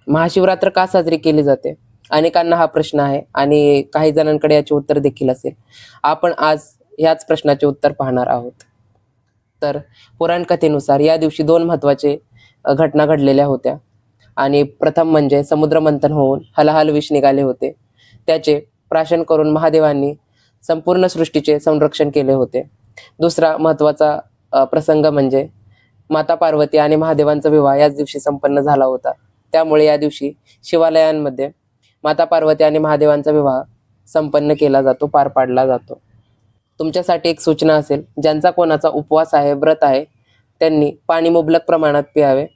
महाशिवरात्र का साजरी केली जाते? अनेकांना हा प्रश्न आहे आणि काही जणांकडे याचे उत्तर देखील असेल. आपण आज ह्याच प्रश्नाचे उत्तर पाहणार आहोत. तर पुराणकथेनुसार या दिवशी दोन महत्त्वाचे घटना घडलेल्या होत्या आणि प्रथम म्हणजे समुद्रमंथन होऊन हलाहल विष निघाले होते. त्याचे प्राशन करून महादेवांनी संपूर्ण सृष्टीचे संरक्षण केले होते. दुसरा महत्त्वाचा प्रसंग म्हणजे माता पार्वती आणि महादेवांचा विवाह याच दिवशी संपन्न झाला होता. त्यामुळे या दिवशी शिवालयांमध्ये माता पार्वती आणि महादेवांचा विवाह संपन्न केला जातो, पार पाडला जातो. तुमच्यासाठी एक सूचना असेल, ज्यांचा कोणाचा उपवास आहे, व्रत आहे, त्यांनी पाणी मुबलक प्रमाणात प्यावे,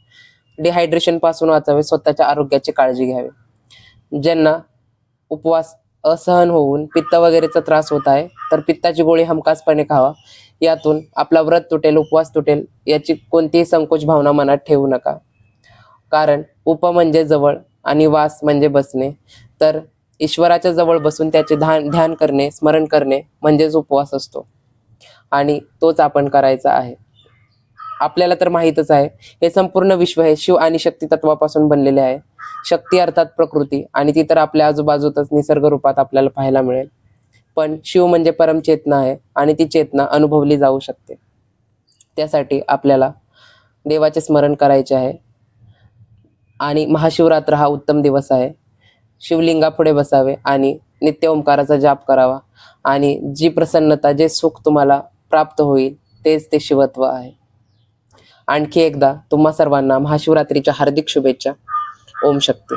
डिहायड्रेशन पासून वाचावे, स्वतःच्या आरोग्याची काळजी घ्यावी. ज्यांना उपवास असहन होऊन पित्त वगैरेचा त्रास होत आहे, तर पित्ताची गोळी हमखासपणे खावा. यातून आपला व्रत तुटेल, उपवास तुटेल याची कोणतीही संकोच भावना मनात ठेवू नका. कारण उप म्हणजे जवळ आणि वास म्हणजे बसणे. तर ईश्वराच्या जवळ बसून त्याचे ध्यान करणे, स्मरण करणे म्हणजेच उपवास असतो आणि तोच आपण करायचा आहे. आपल्याला तर माहीतच आहे, हे संपूर्ण विश्व हे शिव आणि शक्ती तत्वापासून बनलेले आहे. शक्ती अर्थात प्रकृती आणि ती तर आपल्या आजूबाजूतच निसर्ग रूपात आपल्याला पाहायला मिळेल. पण शिव म्हणजे परमचेतना आहे आणि ती चेतना अनुभवली जाऊ शकते. त्यासाठी आपल्याला देवाचे स्मरण करायचे आहे आणि महाशिवरात्र हा उत्तम दिवस आहे. शिवलिंगापुढे बसावे आणि नित्य ओंकाराचा जाप करावा आणि जी प्रसन्नता, जे सुख तुम्हाला प्राप्त होईल तेच ते शिवत्व आहे. आणखी एकदा तुम्हा सर्वांना महाशिवरात्रीच्या हार्दिक शुभेच्छा. ओम शक्ती.